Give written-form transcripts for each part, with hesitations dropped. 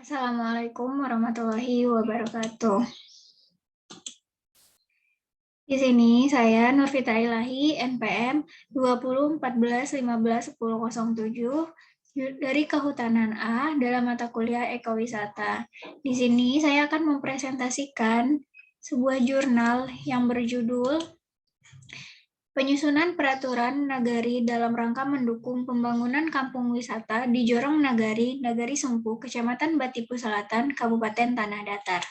Assalamualaikum warahmatullahi wabarakatuh. Di sini saya Nurfita Ilahi, NPM 2014151007 dari Kehutanan A dalam mata kuliah Ekowisata. Di sini saya akan mempresentasikan sebuah jurnal yang berjudul Penyusunan Peraturan Nagari dalam rangka mendukung pembangunan kampung wisata di Jorong Nagari, Nagari Sumpu, Kecamatan Batipu Selatan, Kabupaten Tanah Datar.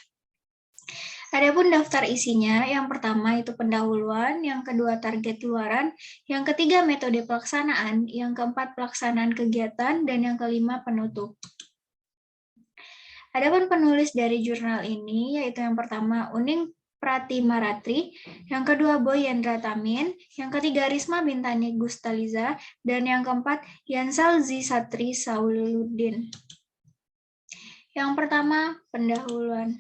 Adapun daftar isinya, yang pertama itu pendahuluan, yang kedua target luaran, yang ketiga metode pelaksanaan, yang keempat pelaksanaan kegiatan, dan yang kelima penutup. Adapun penulis dari jurnal ini, yaitu yang pertama Uning Pratimaratri, yang kedua Boy Yendra Tamin, yang ketiga Risma Bintani Gustaliza, dan yang keempat Yansal Zisatri Sauluddin. Yang pertama, pendahuluan.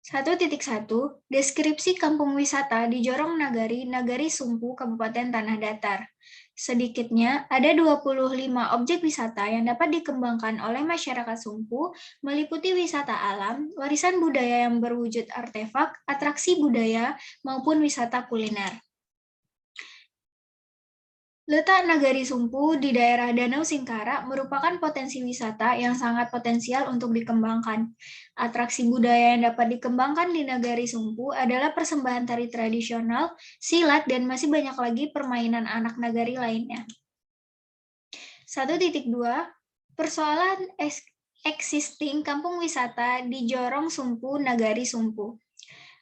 1.1 Deskripsi kampung wisata di Jorong Nagari, Nagari Sumpu, Kabupaten Tanah Datar. Sedikitnya, ada 25 objek wisata yang dapat dikembangkan oleh masyarakat Sumpu, meliputi wisata alam, warisan budaya yang berwujud artefak, atraksi budaya, maupun wisata kuliner. Letak Nagari Sumpu di daerah Danau Singkara merupakan potensi wisata yang sangat potensial untuk dikembangkan. Atraksi budaya yang dapat dikembangkan di Nagari Sumpu adalah persembahan tari tradisional, silat, dan masih banyak lagi permainan anak nagari lainnya. 1.2 Persoalan existing kampung wisata di Jorong Sumpu, Nagari Sumpu.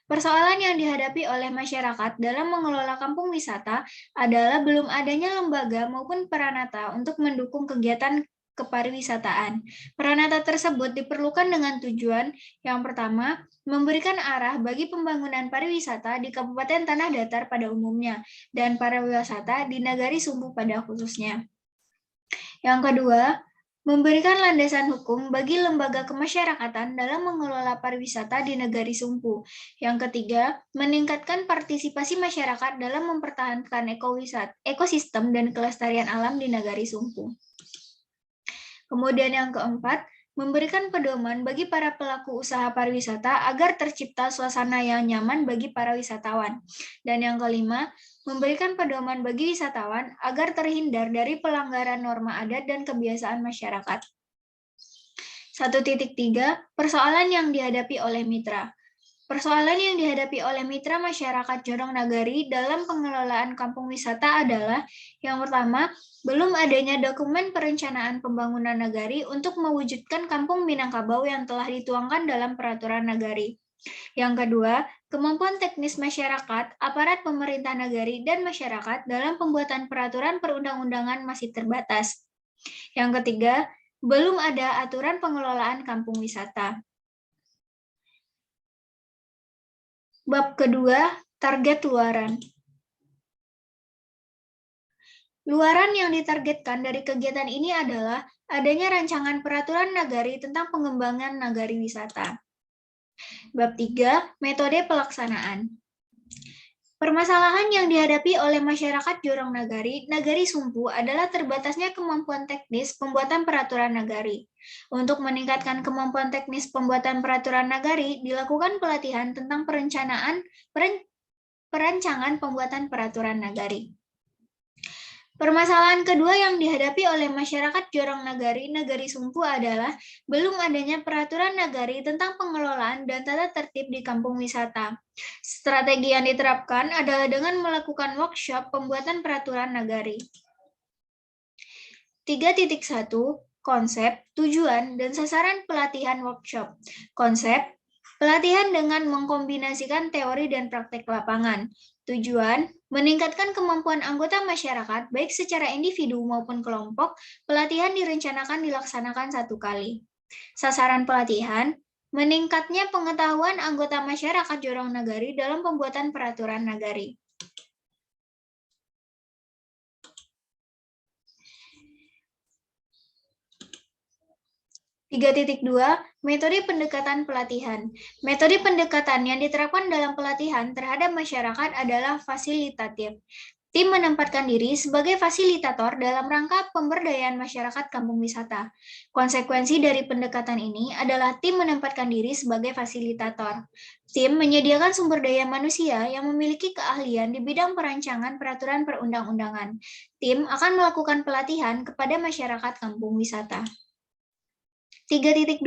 Persoalan yang dihadapi oleh masyarakat dalam mengelola kampung wisata adalah belum adanya lembaga maupun peranata untuk mendukung kegiatan kepariwisataan. Peranata tersebut diperlukan dengan tujuan yang pertama, memberikan arah bagi pembangunan pariwisata di Kabupaten Tanah Datar pada umumnya dan pariwisata di Nagari Sumpu pada khususnya. Yang kedua, memberikan landasan hukum bagi lembaga kemasyarakatan dalam mengelola pariwisata di Nagari Sumpu. Yang ketiga, meningkatkan partisipasi masyarakat dalam mempertahankan ekosistem dan kelestarian alam di Nagari Sumpu. Kemudian yang keempat, memberikan pedoman bagi para pelaku usaha pariwisata agar tercipta suasana yang nyaman bagi para wisatawan. Dan yang kelima, memberikan pedoman bagi wisatawan agar terhindar dari pelanggaran norma adat dan kebiasaan masyarakat. 1.3 Persoalan yang dihadapi oleh mitra. Persoalan yang dihadapi oleh mitra masyarakat Jorong Nagari dalam pengelolaan kampung wisata adalah yang pertama, belum adanya dokumen perencanaan pembangunan nagari untuk mewujudkan kampung Minangkabau yang telah dituangkan dalam peraturan nagari. Yang kedua, kemampuan teknis masyarakat, aparat pemerintah nagari, dan masyarakat dalam pembuatan peraturan perundang-undangan masih terbatas. Yang ketiga, belum ada aturan pengelolaan kampung wisata. Bab kedua, target luaran. Luaran yang ditargetkan dari kegiatan ini adalah adanya rancangan peraturan nagari tentang pengembangan nagari wisata. Bab 3, metode pelaksanaan. Permasalahan yang dihadapi oleh masyarakat Jorong Nagari, Nagari Sumpu adalah terbatasnya kemampuan teknis pembuatan peraturan nagari. Untuk meningkatkan kemampuan teknis pembuatan peraturan nagari, dilakukan pelatihan tentang perancangan pembuatan peraturan nagari. Permasalahan kedua yang dihadapi oleh masyarakat Jorong Nagari, Nagari Sumpu adalah belum adanya peraturan nagari tentang pengelolaan dan tata tertib di kampung wisata. Strategi yang diterapkan adalah dengan melakukan workshop pembuatan peraturan nagari. 3.1 Konsep, tujuan, dan sasaran pelatihan workshop. Konsep, pelatihan dengan mengkombinasikan teori dan praktek lapangan. Tujuan, meningkatkan kemampuan anggota masyarakat, baik secara individu maupun kelompok. Pelatihan direncanakan dilaksanakan 1 kali. Sasaran pelatihan, meningkatnya pengetahuan anggota masyarakat Jorong Nagari dalam pembuatan peraturan nagari. 3.2 Metode pendekatan pelatihan. Metode pendekatan yang diterapkan dalam pelatihan terhadap masyarakat adalah fasilitatif. Tim menempatkan diri sebagai fasilitator dalam rangka pemberdayaan masyarakat kampung wisata. Konsekuensi dari pendekatan ini adalah tim menempatkan diri sebagai fasilitator. Tim menyediakan sumber daya manusia yang memiliki keahlian di bidang perancangan peraturan perundang-undangan. Tim akan melakukan pelatihan kepada masyarakat kampung wisata. 3.2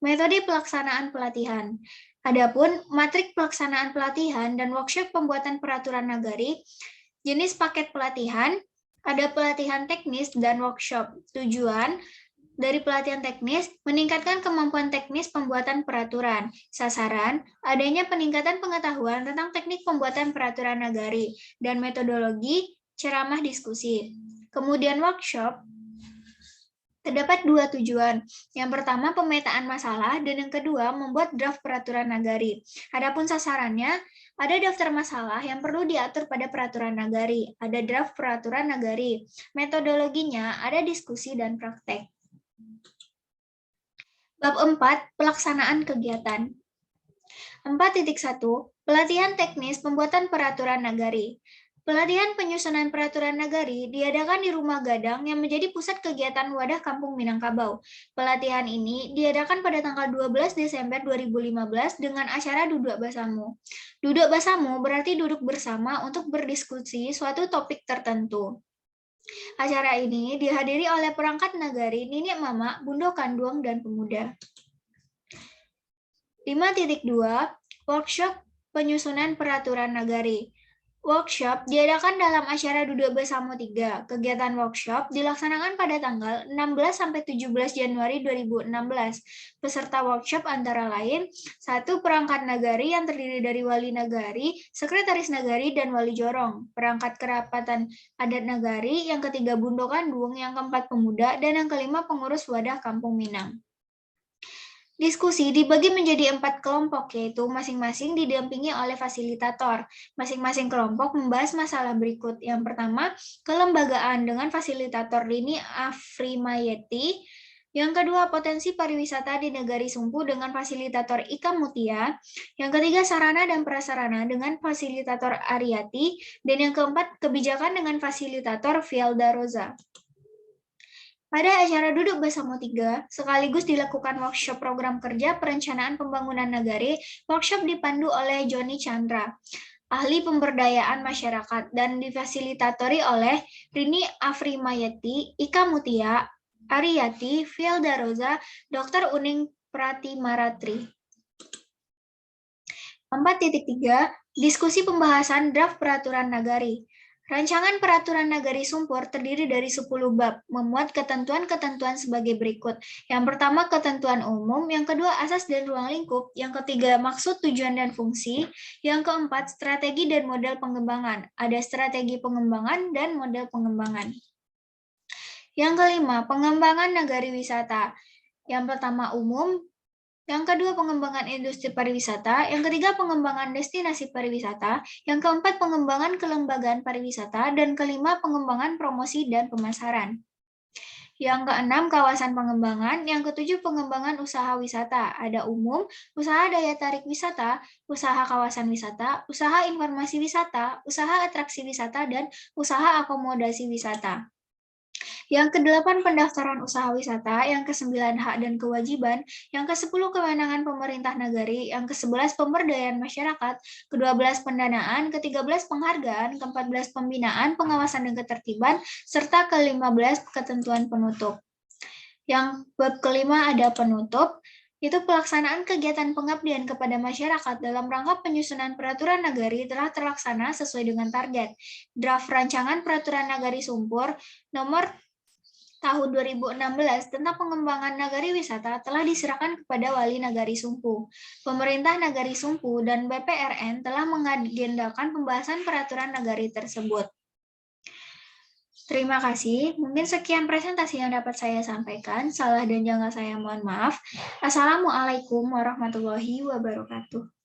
Metode pelaksanaan pelatihan. Adapun matrik pelaksanaan pelatihan dan workshop pembuatan peraturan nagari, jenis paket pelatihan, ada pelatihan teknis dan workshop. Tujuan dari pelatihan teknis, meningkatkan kemampuan teknis pembuatan peraturan. Sasaran, adanya peningkatan pengetahuan tentang teknik pembuatan peraturan nagari dan metodologi ceramah diskusi. Kemudian workshop, terdapat dua tujuan. Yang pertama, pemetaan masalah, dan yang kedua, membuat draft peraturan nagari. Adapun sasarannya, ada daftar masalah yang perlu diatur pada peraturan nagari, ada draft peraturan nagari. Metodologinya, ada diskusi dan praktek. Bab 4, pelaksanaan kegiatan. 4.1, pelatihan teknis pembuatan peraturan nagari. Pelatihan penyusunan peraturan nagari diadakan di Rumah Gadang yang menjadi pusat kegiatan Wadah Kampung Minangkabau. Pelatihan ini diadakan pada tanggal 12 Desember 2015 dengan acara duduk bersama. Duduk bersama berarti duduk bersama untuk berdiskusi suatu topik tertentu. Acara ini dihadiri oleh perangkat nagari, Nenek Mama, Bundo Kanduang, dan pemuda. 5.2 Workshop penyusunan peraturan nagari. Workshop diadakan dalam acara duduk bersama 3. Kegiatan workshop dilaksanakan pada tanggal 16-17 Januari 2016. Peserta workshop antara lain 1. Perangkat nagari yang terdiri dari wali nagari, sekretaris nagari, dan wali jorong. Perangkat kerapatan adat nagari, yang ketiga Bundo Kanduang, yang keempat pemuda, dan yang kelima pengurus Wadah Kampung Minang. Diskusi dibagi menjadi 4 kelompok, yaitu masing-masing didampingi oleh fasilitator. Masing-masing kelompok membahas masalah berikut. Yang pertama, kelembagaan dengan fasilitator Rini Afrimayeti. Yang kedua, potensi pariwisata di Negari Sumpu dengan fasilitator Ika Mutia. Yang ketiga, sarana dan prasarana dengan fasilitator Ariati. Dan yang keempat, kebijakan dengan fasilitator Fielda Roza. Pada acara duduk bersama 3, sekaligus dilakukan workshop program kerja perencanaan pembangunan nagari. Workshop dipandu oleh Joni Chandra, ahli pemberdayaan masyarakat, dan difasilitatori oleh Rini Afrimayeti, Ika Mutia, Ariyati, Fielda Roza, Dr. Uning Pratimaratri. 4.3 Diskusi pembahasan draft peraturan nagari. Rancangan peraturan nagari Sumpur terdiri dari 10 bab, memuat ketentuan-ketentuan sebagai berikut. Yang pertama, ketentuan umum. Yang kedua, asas dan ruang lingkup. Yang ketiga, maksud, tujuan, dan fungsi. Yang keempat, strategi dan model pengembangan. Ada strategi pengembangan dan model pengembangan. Yang kelima, pengembangan nagari wisata. Yang pertama, umum. Yang kedua, pengembangan industri pariwisata. Yang ketiga, pengembangan destinasi pariwisata. Yang keempat, pengembangan kelembagaan pariwisata. Dan kelima, pengembangan promosi dan pemasaran. Yang keenam, kawasan pengembangan. Yang ketujuh, pengembangan usaha wisata. Ada umum, usaha daya tarik wisata, usaha kawasan wisata, usaha informasi wisata, usaha atraksi wisata, dan usaha akomodasi wisata. Yang ke-8, pendaftaran usaha wisata. Yang ke-9, hak dan kewajiban. Yang ke-10, kewenangan pemerintah nagari. Yang ke-11, pemberdayaan masyarakat. Ke-12, pendanaan. Ke-13, penghargaan. Ke-14, pembinaan, pengawasan dan ketertiban. Serta ke-15, ketentuan penutup. Yang bab kelima ada penutup. Itu pelaksanaan kegiatan pengabdian kepada masyarakat dalam rangka penyusunan peraturan nagari telah terlaksana sesuai dengan target. Draft rancangan peraturan nagari Sumpur nomor tahun 2016 tentang pengembangan nagari wisata telah diserahkan kepada Wali Nagari Sumpu. Pemerintah Nagari Sumpu dan BPRN telah mengagendakan pembahasan peraturan nagari tersebut. Terima kasih. Mungkin sekian presentasi yang dapat saya sampaikan. Salah dan janggal saya mohon maaf. Assalamualaikum warahmatullahi wabarakatuh.